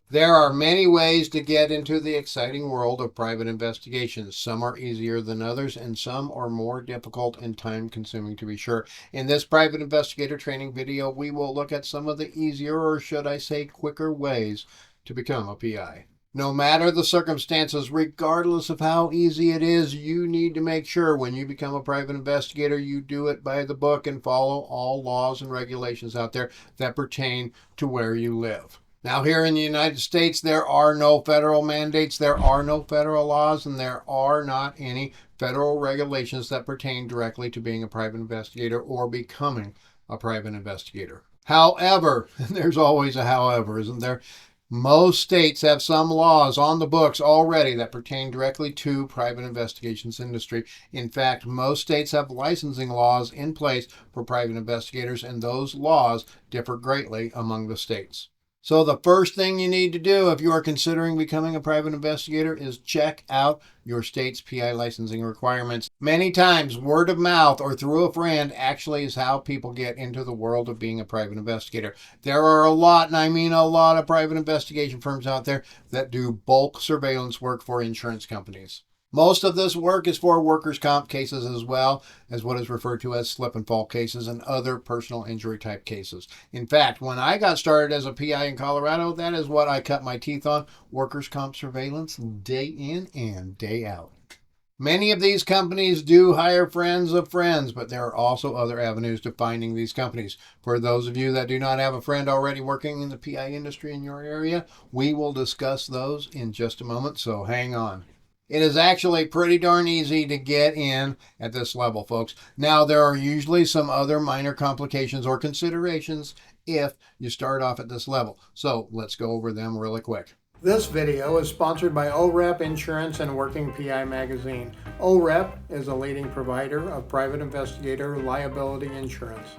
There are many ways to get into the exciting world of private investigations. Some are easier than others, and some are more difficult and time consuming to be sure. In this private investigator training video, we will look at some of the easier, or should I say quicker, ways to become a PI. No matter the circumstances, regardless of how easy it is, you need to make sure when you become a private investigator, you do it by the book and follow all laws and regulations out there that pertain to where you live. Now, here in the United States, there are no federal mandates, there are no federal laws, and there are not any federal regulations that pertain directly to being a private investigator or becoming a private investigator. However, there's always a however, isn't there? Most states have some laws on the books already that pertain directly to private investigations industry. In fact, most states have licensing laws in place for private investigators, and those laws differ greatly among the states. So the first thing you need to do if you are considering becoming a private investigator is check out your state's PI licensing requirements. Many times, word of mouth or through a friend actually is how people get into the world of being a private investigator. There are a lot, and I mean a lot, of private investigation firms out there that do bulk surveillance work for insurance companies. Most of this work is for workers' comp cases as well as what is referred to as slip and fall cases and other personal injury type cases. In fact, when I got started as a PI in Colorado, that is what I cut my teeth on, workers' comp surveillance day in and day out. Many of these companies do hire friends of friends, but there are also other avenues to finding these companies. For those of you that do not have a friend already working in the PI industry in your area, we will discuss those in just a moment, so hang on. It is actually pretty darn easy to get in at this level, folks. Now, there are usually some other minor complications or considerations if you start off at this level. So let's go over them really quick. This video is sponsored by OREP Insurance and Working PI Magazine. OREP is a leading provider of private investigator liability insurance.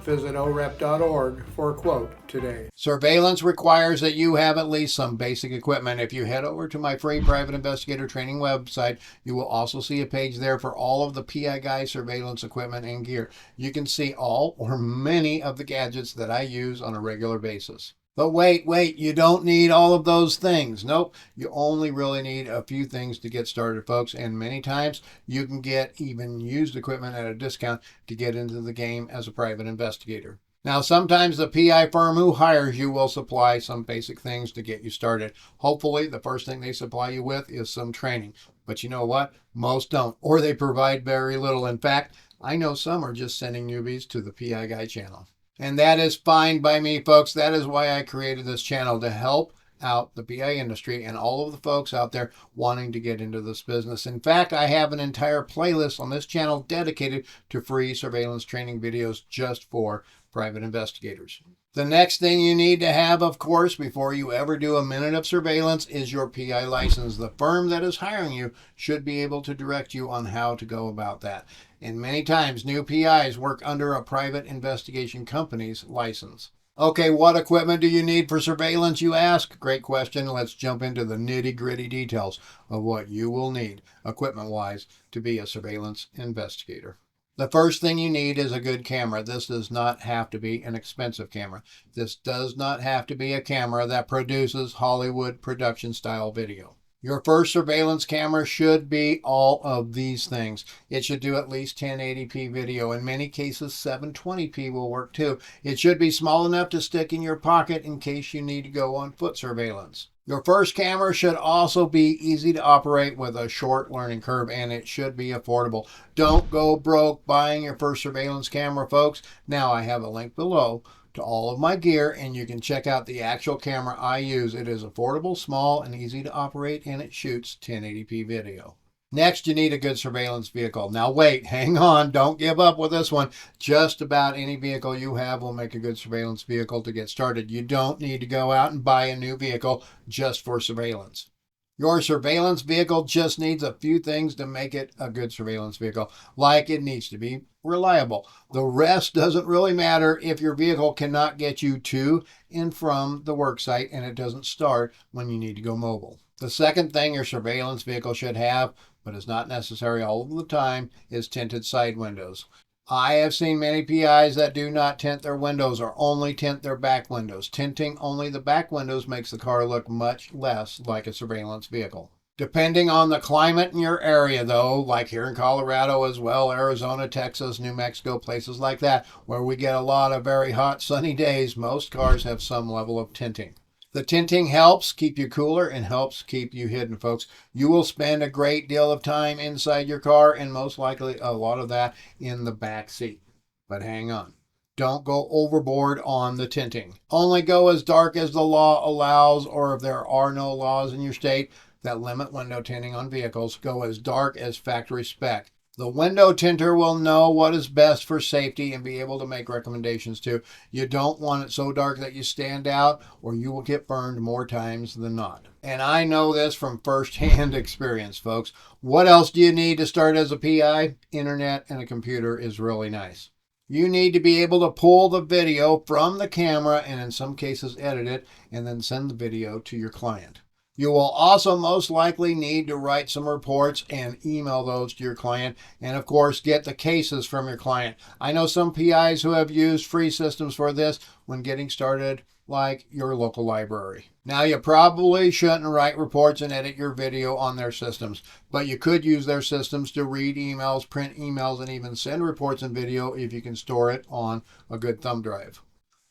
Visit orep.org for a quote today. Surveillance requires that you have at least some basic equipment. If you head over to my free private investigator training website, you will also see a page there for all of the PI Guy surveillance equipment and gear. You can see all or many of the gadgets that I use on a regular basis. But wait, you don't need all of those things. Nope, you only really need a few things to get started, folks. And many times you can get even used equipment at a discount to get into the game as a private investigator. Now, sometimes the PI firm who hires you will supply some basic things to get you started. Hopefully, the first thing they supply you with is some training. But you know what? Most don't, or they provide very little. In fact, I know some are just sending newbies to the PI Guy channel. And that is fine by me, folks. That is why I created this channel, to help out the PI industry and all of the folks out there wanting to get into this business. In fact, I have an entire playlist on this channel dedicated to free surveillance training videos just for private investigators. The next thing you need to have, of course, before you ever do a minute of surveillance is your PI license. The firm that is hiring you should be able to direct you on how to go about that. And many times, new PIs work under a private investigation company's license. Okay, what equipment do you need for surveillance, you ask? Great question. Let's jump into the nitty-gritty details of what you will need, equipment-wise, to be a surveillance investigator. The first thing you need is a good camera. This does not have to be an expensive camera. This does not have to be a camera that produces Hollywood production style video. Your first surveillance camera should be all of these things. It should do at least 1080p video. In many cases, 720p will work too. It should be small enough to stick in your pocket in case you need to go on foot surveillance. Your first camera should also be easy to operate with a short learning curve, and it should be affordable. Don't go broke buying your first surveillance camera, folks. Now, I have a link below to all of my gear, and you can check out the actual camera I use. It is affordable, small, and easy to operate, and it shoots 1080p video. Next, you need a good surveillance vehicle. Now wait, hang on, don't give up with this one. Just about any vehicle you have will make a good surveillance vehicle to get started. You don't need to go out and buy a new vehicle just for surveillance. Your surveillance vehicle just needs a few things to make it a good surveillance vehicle, like it needs to be reliable. The rest doesn't really matter if your vehicle cannot get you to and from the work site and it doesn't start when you need to go mobile. The second thing your surveillance vehicle should have, but is not necessary all of the time, is tinted side windows. I have seen many PIs that do not tint their windows or only tint their back windows. Tinting only the back windows makes the car look much less like a surveillance vehicle. Depending on the climate in your area, though, like here in Colorado as well, Arizona, Texas, New Mexico, places like that, where we get a lot of very hot, sunny days, most cars have some level of tinting. The tinting helps keep you cooler and helps keep you hidden, folks. You will spend a great deal of time inside your car and most likely a lot of that in the back seat. But hang on. Don't go overboard on the tinting. Only go as dark as the law allows, or if there are no laws in your state that limit window tinting on vehicles, go as dark as factory spec. The window tinter will know what is best for safety and be able to make recommendations too. You don't want it so dark that you stand out or you will get burned more times than not. And I know this from first-hand experience, folks. What else do you need to start as a PI? Internet and a computer is really nice. You need to be able to pull the video from the camera and in some cases edit it and then send the video to your client. You will also most likely need to write some reports and email those to your client, and of course get the cases from your client. I know some PIs who have used free systems for this when getting started, like your local library. Now, you probably shouldn't write reports and edit your video on their systems, but you could use their systems to read emails, print emails, and even send reports and video if you can store it on a good thumb drive.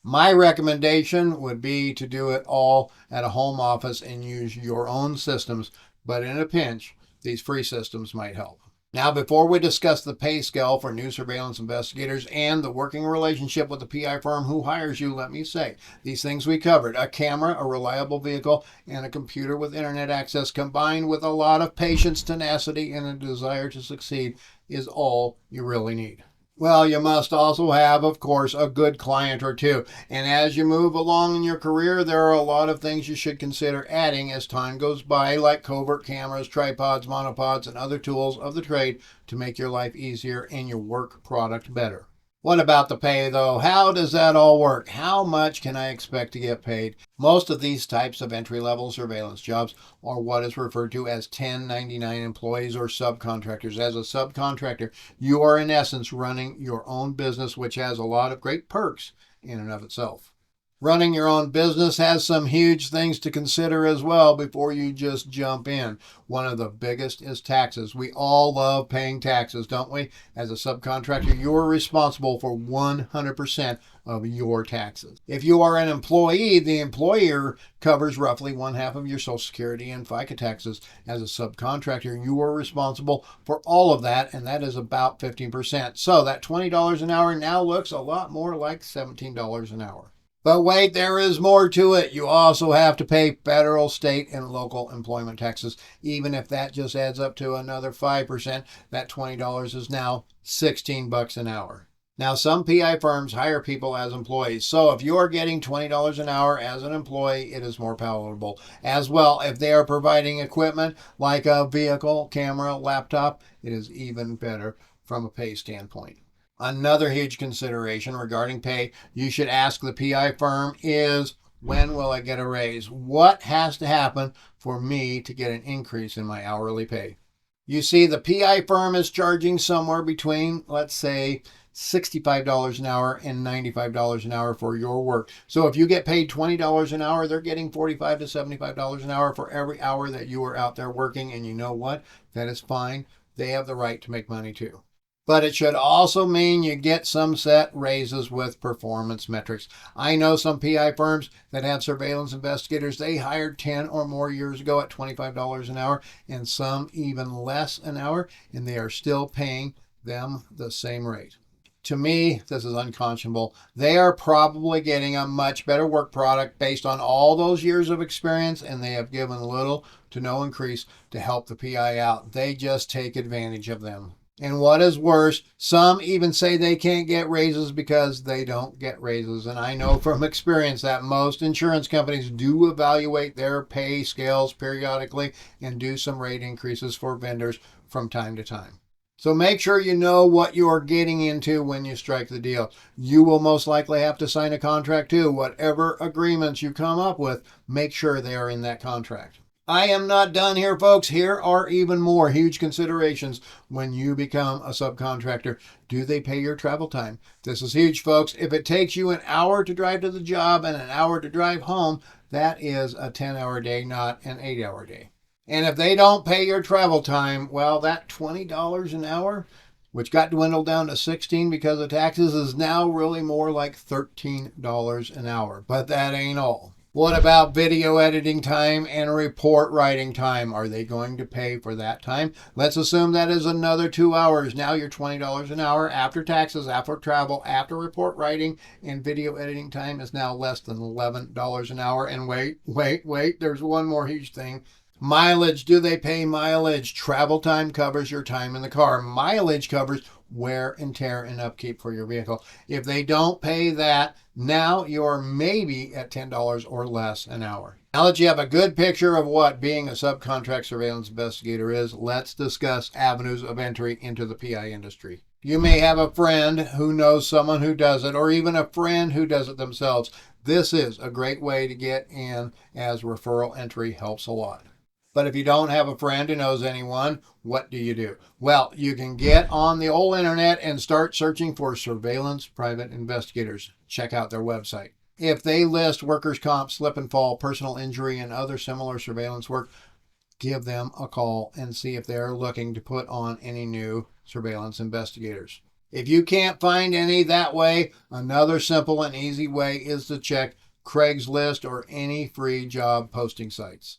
My recommendation would be to do it all at a home office and use your own systems, but in a pinch, these free systems might help. Now, before we discuss the pay scale for new surveillance investigators and the working relationship with the PI firm who hires you, let me say, these things we covered, a camera, a reliable vehicle, and a computer with internet access combined with a lot of patience, tenacity, and a desire to succeed is all you really need. Well, you must also have, of course, a good client or two. And as you move along in your career, there are a lot of things you should consider adding as time goes by, like covert cameras, tripods, monopods, and other tools of the trade to make your life easier and your work product better. What about the pay, though? How does that all work? How much can I expect to get paid? Most of these types of entry-level surveillance jobs are what is referred to as 1099 employees or subcontractors. As a subcontractor, you are in essence running your own business, which has a lot of great perks in and of itself. Running your own business has some huge things to consider as well before you just jump in. One of the biggest is taxes. We all love paying taxes, don't we? As a subcontractor, you're responsible for 100% of your taxes. If you are an employee, the employer covers roughly 1/2 of your Social Security and FICA taxes. As a subcontractor, you are responsible for all of that, and that is about 15%. So that $20 an hour now looks a lot more like $17 an hour. But wait, there is more to it. You also have to pay federal, state, and local employment taxes. Even if that just adds up to another 5%, that $20 is now $16 an hour. Now, some PI firms hire people as employees. So if you are getting $20 an hour as an employee, it is more palatable. As well, if they are providing equipment like a vehicle, camera, laptop, it is even better from a pay standpoint. Another huge consideration regarding pay you should ask the PI firm is, when will I get a raise? What has to happen for me to get an increase in my hourly pay? You see, the PI firm is charging somewhere between, let's say, $65 an hour and $95 an hour for your work. So if you get paid $20 an hour, they're getting $45 to $75 an hour for every hour that you are out there working. And you know what? That is fine. They have the right to make money too. But it should also mean you get some set raises with performance metrics. I know some PI firms that have surveillance investigators they hired 10 or more years ago at $25 an hour, and some even less an hour, and they are still paying them the same rate. To me, this is unconscionable. They are probably getting a much better work product based on all those years of experience, and they have given little to no increase to help the PI out. They just take advantage of them. And what is worse, some even say they can't get raises because they don't get raises. And I know from experience that most insurance companies do evaluate their pay scales periodically and do some rate increases for vendors from time to time. So make sure you know what you are getting into when you strike the deal. You will most likely have to sign a contract too. Whatever agreements you come up with, make sure they are in that contract. I am not done here, folks. Here are even more huge considerations when you become a subcontractor. Do they pay your travel time? This is huge, folks. If it takes you an hour to drive to the job and an hour to drive home, that is a 10-hour day, not an 8-hour day. And if they don't pay your travel time, well, that $20 an hour, which got dwindled down to $16 because of taxes, is now really more like $13 an hour. But that ain't all. What about video editing time and report writing time? Are they going to pay for that time? Let's assume that is another 2 hours. Now you're $20 an hour after taxes, after travel, after report writing, and video editing time is now less than $11 an hour. And wait, there's one more huge thing. Mileage. Do they pay mileage? Travel time covers your time in the car. Mileage covers wear and tear and upkeep for your vehicle. If they don't pay that, now you're maybe at $10 or less an hour. Now that you have a good picture of what being a subcontract surveillance investigator is, let's discuss avenues of entry into the PI industry. You may have a friend who knows someone who does it, or even a friend who does it themselves. This is a great way to get in, as referral entry helps a lot. But if you don't have a friend who knows anyone, what do? Well, you can get on the old internet and start searching for surveillance private investigators. Check out their website. If they list workers' comp, slip and fall, personal injury, and other similar surveillance work, give them a call and see if they're looking to put on any new surveillance investigators. If you can't find any that way, another simple and easy way is to check Craigslist or any free job posting sites.